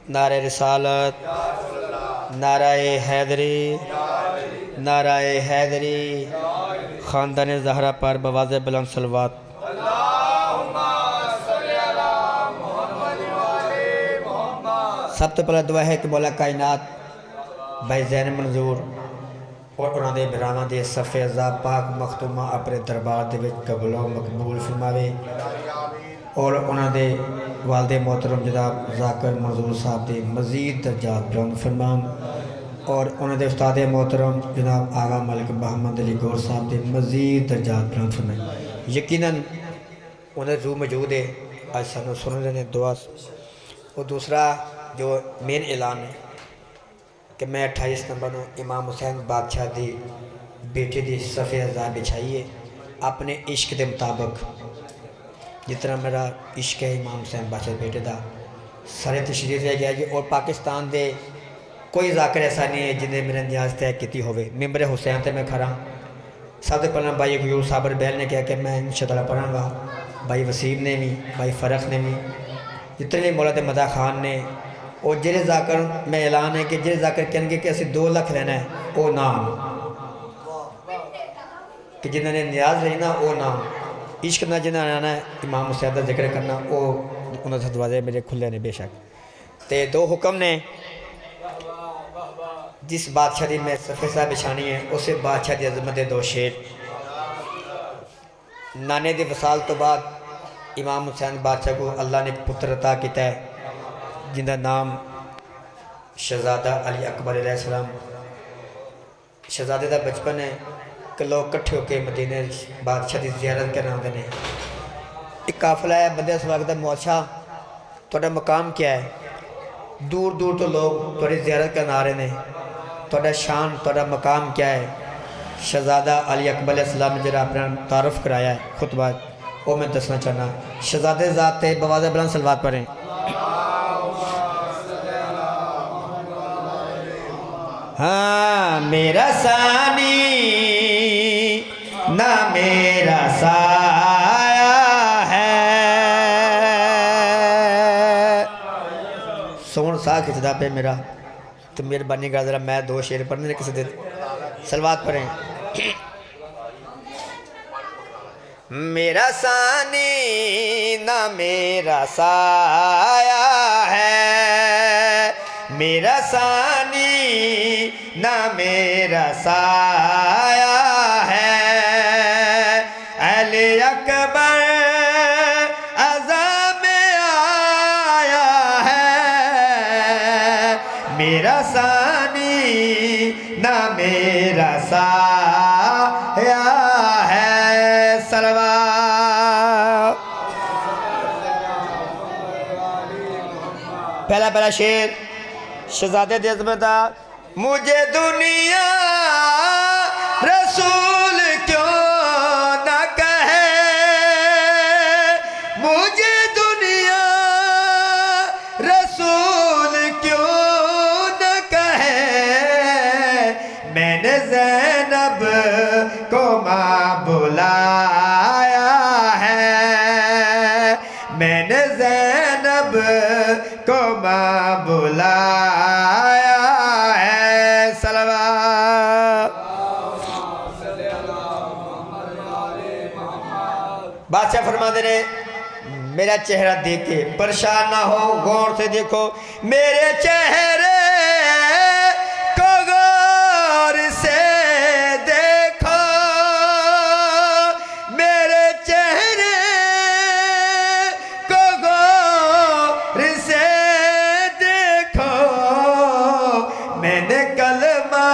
نعرہ رسالت، نعرہ حیدری، نعرہ حیدری، خاندان زہرا پر بواز بلند صلوات۔ سب تو پہلا دعا ہے کہ مولا کائنات بھائی زین منظور اور انہوں نے براہاں دے صفحے عذاب پاک مختومہ اپنے دربار دے وچ قبول و مقبول فرماوے، اور انہوں نے والد محترم جناب ذاکر منظور صاحب دے مزید درجات بلند فرمان، اور انہوں نے استاد محترم جناب آغا ملک محمد علی گور صاحب دے مزید درجات بلند فرمائیں۔ یقیناً انہیں روح موجود ہے، آج سانو سننے لینے دعا۔ اور دوسرا جو مین اعلان ہے کہ میں 28 نمبر نو امام حسین بادشاہ دی بیٹے دی صفحہ عذاب بچھائیے اپنے عشق دے مطابق، جتنا میرا عشق ہے امام حسین بادشاہ بیٹے دا سارے تشریف لے گیا جی۔ اور پاکستان دے کوئی ذاکر ایسا نہیں ہے جنہیں میرے نیاز طے کیتی ہوئے۔ ممبر حسین تے میں کھڑا، سب سے پہلے بھائی غیور صابر بیل نے کہا کہ میں انشاءاللہ پڑھاں گا، بھائی وسیم نے بھی، بھائی فرق نے بھی، جتنے بھی مولا دے مدہ خان نے، اور جڑے ذاکر میں اعلان ہے کہ جڑے ذاکر کہیں گے کہ اسی 2 لاکھ لینا ہے وہ نام کہ جنہوں نے نیاز لینا وہ نام عشق نہ جنہوں نے آنا ہے امام حسین دا ذکر کرنا وہ انہوں سے دروازے میرے کھلے نے بے شک۔ تے 2 حکم نے جس بادشاہ دی میں صفحہ صاحب بچھانی ہے اسے بادشاہ دی عظمت 2 شیر۔ نانے دی وصال تو بعد امام حسین بادشاہ کو اللہ نے ایک پتر عطا کیتا ہے جن کا نام شہزادہ علی اکبر علیہ السلام۔ شہزادے دا بچپن ہے کہ لوگ کٹھے ہو کے مدینے بادشاہ دی زیارت کرنا آتے ہیں۔ ایک قافلہ ہے بندے سواگت ہے موشا تھوڑا مقام کیا ہے، دور دور تو لوگ تھوڑی زیارت کرنا آ رہے ہیں، تھوڑا شان تھوڑا مقام کیا ہے۔ شہزادہ علی اکبر علیہ السلام نے جڑا اپنا تعارف کرایا ہے خطبہ وہ میں دسنا چاہنا۔ شہزادے ذات تے بواز بلند صلوات پڑھیں۔ ہاں میرا ثانی نہ میرا سایہ ہے، سون سا کھچدا پہ میرا تو مہربانی کر ذرا میں 2 شعر پڑھنے کسی دن صلوات پڑھیں۔ میرا ثانی نہ میرا سایہ ہے، میرا ثانی نہ میرا سایہ ہے، علی اکبر عذاب میں آیا ہے، میرا ثانی نہ میرا سایہ ہے۔ صلوات۔ پہلا شعر شہزادے دی عظمت دا۔ مجھے دنیا رسول کیوں نہ کہے، مجھے دنیا رسول کیوں نہ کہے، میں نے زینب کو ماں بلایا ہے، میں نے زینب کو ماں بلایا ہے۔ صلوات۔ بادشاہ فرما دے رہے میرا چہرہ دیکھ کے پریشان نہ ہو، غور سے دیکھو میرے چہرے کو، غور سے دیکھو میرے چہرے کو، غور سے دیکھو میں نے کلمہ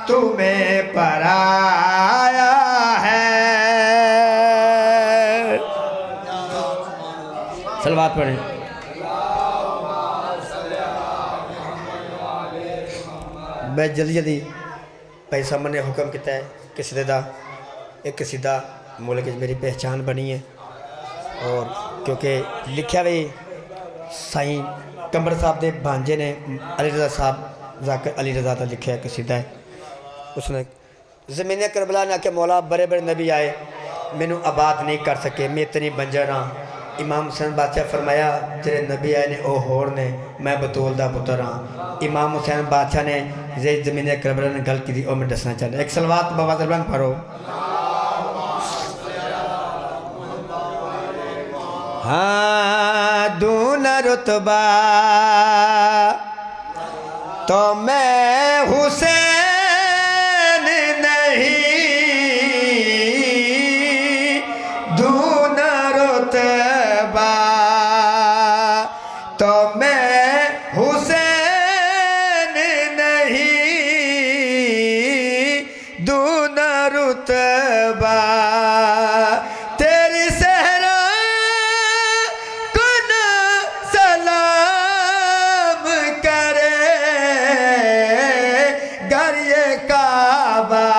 تمہیں پڑھایا ہے۔ صلوات پڑھیں۔ میں جلدی بھائی سامنے حکم کیتا ہے قصیدے دا، ایک قصیدہ ملک میری پہچان بنی ہے، اور کیونکہ لکھیا بھی سائیں کمبر صاحب دے بھانجے نے علی رضا صاحب ذاکر علی رضا تا لکھیا قصیدہ ہے۔ اس نے زمین کربلا نے کہ مولا بڑے بڑے نبی آئے مینوں آباد نہیں کر سکے، میں اتنی بنجر ہاں، امام حسین بادشاہ فرمایا جڑے نبی آئے نے او ہور نے میں بطول دا پتر ہاں امام حسین بادشاہ نے زید زمین کربلا نے گل کی دی او میں دسنا چاہتا ایک صلوات بابا ضربان پڑھو ہاں دون رتبہ تو میں حسین نہیں دون رتبہ تو میں حسین نہیں دون رتبہ تیری صحرا کن سلام کرے گر یہ کعبہ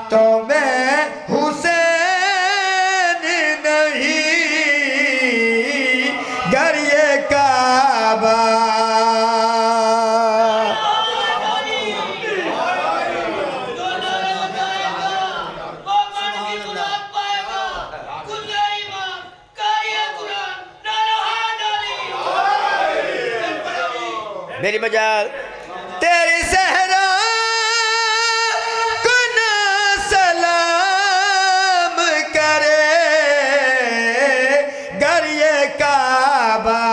تو میں حسین نہیں گر یہ کعبہ میری مجال تیری صحرا کن سلام کرے گر یہ کعبہ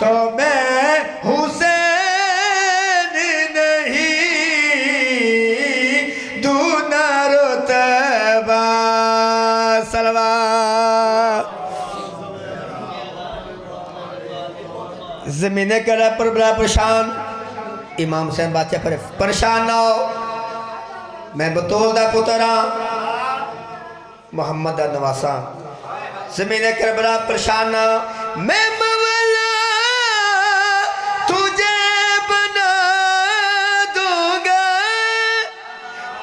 تو میں حسین نہیں دون رتبہ صلوات زمینیں کرا پر بڑا پریشان امام حسین بادشاہ پر پریشان نہ ہو میں بطول دا پترا محمد دا نواسا زمینیں کرا بڑا پریشان نہ ہو میں مولا تجھے بنا دوں گا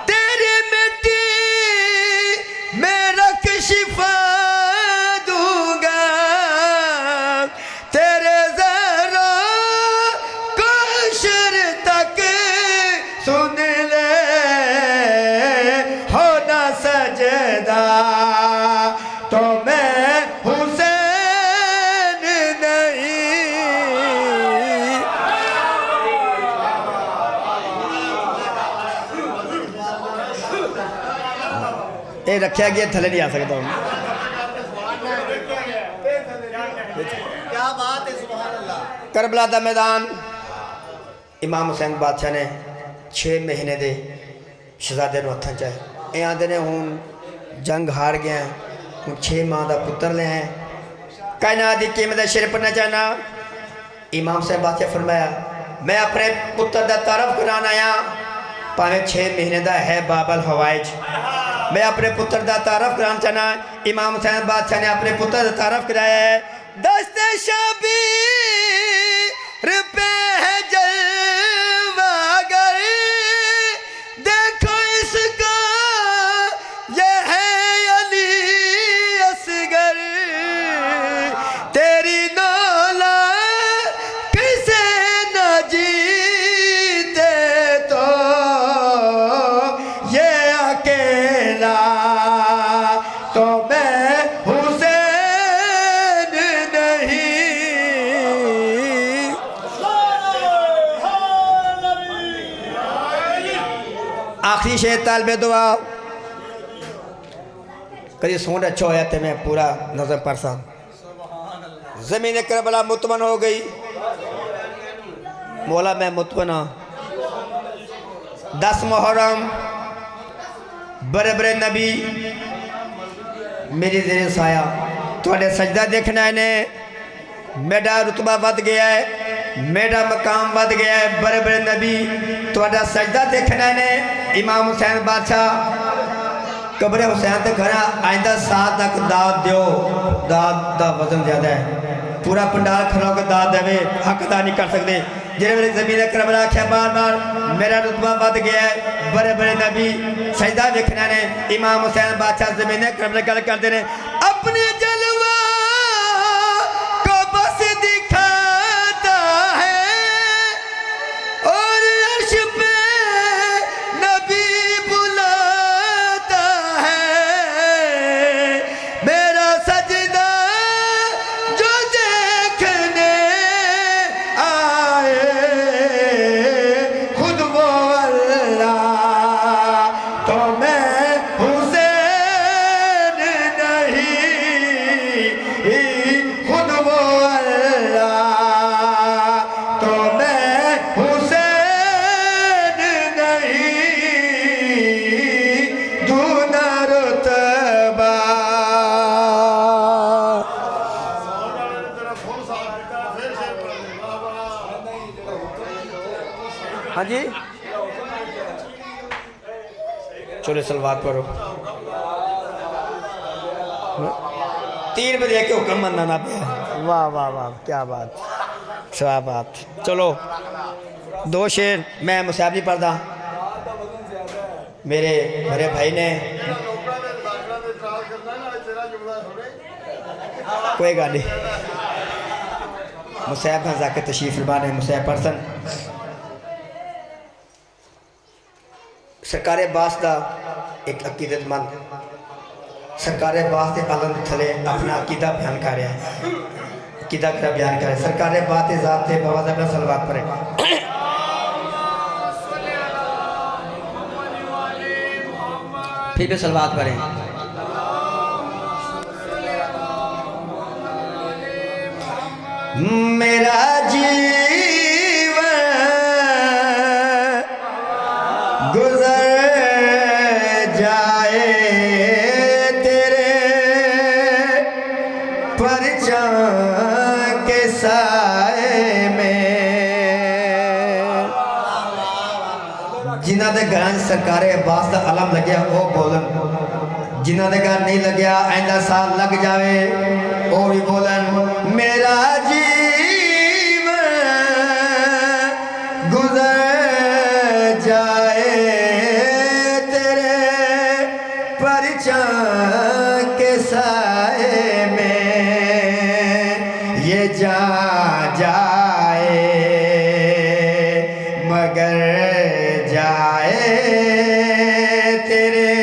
تیری مٹی میں رکھ شفا دوں گا تیرے سن لے ہونا سجدہ تو میں حسین نہیں اے رکھیا گیا تھلے نہیں آ سکتا ہوں کیا بات ہے سبحان اللہ کربلا دا میدان امام حسین بادشاہ نے 6 مہینے دے شہزادے نو ہتھاں چاہے اے آندے نے ہون جنگ ہار گیا ہیں ہون 6 ماہ دا پتر لے ہیں کائنات دی قیمت شیر پڑھنا چاہنا امام حسین بادشاہ فرمایا میں اپنے پتر دا تعارف کرانا آیا پانے 6 مہینے دا ہے باب الحوائج میں اپنے پتر دا تعارف کرانا چاہنا امام حسین بادشاہ نے اپنے پتر دا تعارف کرایا ہے دست شبیر پہ ہے جلوہ دیکھو اس کا یہ ہے علی اصغر تیری نولا کسے نہ جیتے تو یہ اکیلا تو میں حسین نہیں آخری شے طالب دعا کدی سونڈ اچھا ہویا تھے میں پورا نظم پرسا زمین کربلا مطمئن ہو گئی مولا میں مطمئن ہوں 10 محرم برے برے نبی میری زیر سایہ تھوڑے سجدہ دیکھنا ہے نے میڈا رتبہ ود گیا ہے میڈا مقام ود گیا ہے برے برے نبی تھوڑا سجدہ دیکھنا ہے نے امام حسین بادشاہ قبر حسین تے گھرا آئندہ ساتھ تک داد دیو داد دا وزن زیادہ ہے پورا پنڈال کھڑوں کے داد دے حق ادا نہیں کر سکتے جنہیں میری زمین کربلا کیا بار بار میرا رتبہ ود گیا ہے بڑے بڑے نبی سجدہ دیکھنا نے امام حسین بادشاہ زمین کربلا گل کر دینے اپنے جلوہ کو بس دکھاتا ہے اور عرش پہ نبی بلاتا ہے میرا ہاں جی چلو سلوات پڑھو 3 بجے کے حکم منانا پیا واہ واہ واہ کیا بات کیا بات چلو 2 شعر میں مصعب نہیں پڑھتا میرے بڑے بھائی نے کوئی گل نہیں مصعب کا ذاکر تشریف فرما نے مصعب پرسن سرکار عباس دا ایک عقیدت مند سرکار عباس دے علم تھلے اپنا عقیدہ بیان کر رہا ہے عقیدہ کرا بیان کر رہا ہے سرکار عباس ذات تے بابا صاحب نے صلوات پڑھے پھر بھی صلوات پڑھیں میرا جیون گزر جائے تیرے پرچم کے سائے میں جنہ دے گھران سرکار عباس دا علم لگیا وہ بولن جنہ دے گھر نہیں لگیا آئندہ سال لگ جاوے اور بھی بولن میرا جیون گزر جائے تیرے پرچم کے سائے میں یہ جا جائے مگر جائے تیرے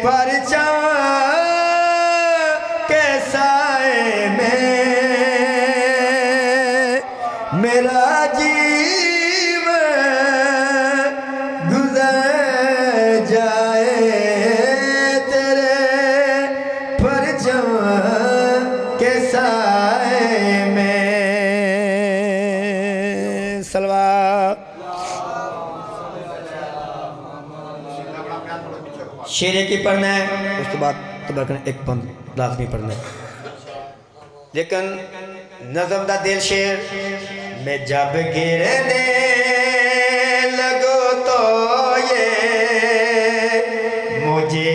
پرچم کے سائے میں میرا جیون گزر جائے تیرے پرچم کے سائے میں صلوات شیرے کی پڑھنا ہے اس کے بعد تبرکن ایک بند لازمی پڑھنا ہے لیکن نظم دا دل شیر میں جب گرنے لگو تو یہ مجھے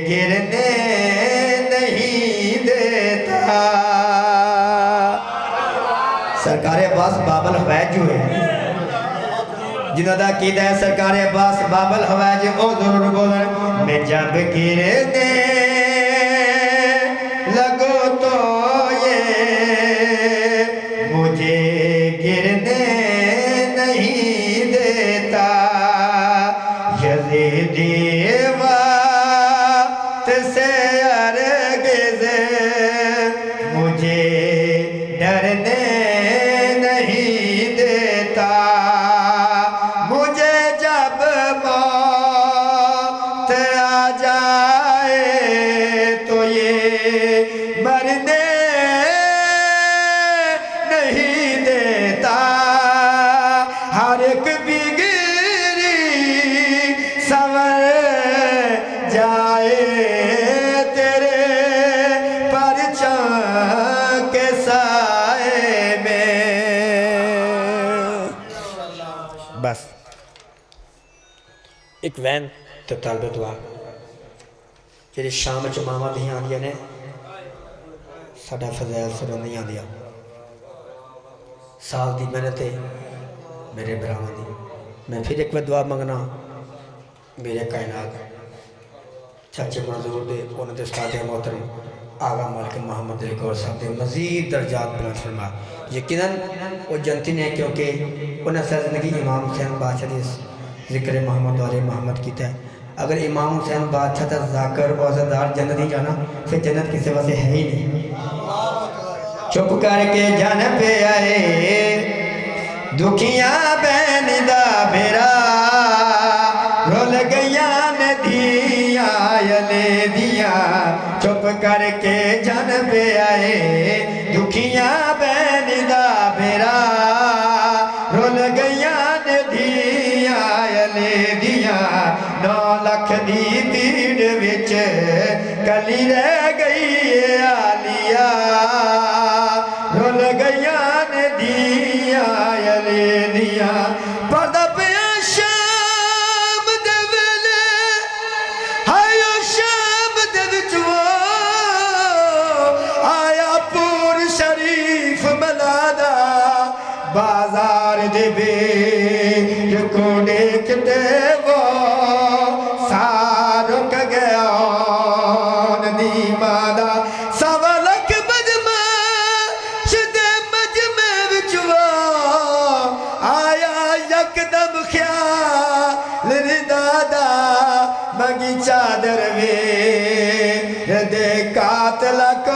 گرنے نہیں دیتا سرکار عباس باب الحوائج جو ہے جنہ دا عقیدہ ہے سرکار عباس باب الحوائج او ضرور بولن میں جب گرنے لگو تو یہ مجھے گرنے نہیں دیتا یزیدی وقت سے ہرگز مجھے ڈرنے نہیں دیتا مجھے جب موت آ جائے تو یہ مرنے نہیں دیتا ہر ایک بگڑی سنور جائے تیرے پرچم کے سائے میں بس ایک وین تو طالب دعا جیڑی شام چماما نہیں آدیا نے ساڑھا فضائل سروں نہیں آدیا سال دی محنت ہے میرے براہم دی میں پھر ایک دعا منگنا میرے کائنات چاچے منظور دے انہوں دے استاد محترم آغا مالک محمد علی گور صاحب دے مزید درجات بلند فرما یقیناً وہ جنتی نے کیونکہ انہیں سے زندگی امام حسین بادشاہ دی ذکر محمد علی محمد کیتا ہے اگر امام حسین بادشاہ تا ذاکر اور عزدار جنت ہی جانا پھر جنت کسی واسے ہے ہی نہیں چپ کر کے جان پہ آئے دکھیاں بین دا بھیرا رول گیاں ندیاں یلے دیاں چپ کر کے جان پہ آئے دکھیاں بین دا بھیرا رول گیاں ندیاں یلے دیاں 9 لکھ دی تیڑ وچ کلی رہ گئی آلیا رول گئیاں نے دیاں یلی دیاں پردہ پیا شام دے ویلے ہائیو شام دے وچو آیا پور شریف ملادا بازار دے بے کو دیکھتے وہ سارک گیا ندی مادا سوالک مجمع شدے مجمع وچوا آیا یکدم خیال ردادا مگی چادر وے دے قاتل کو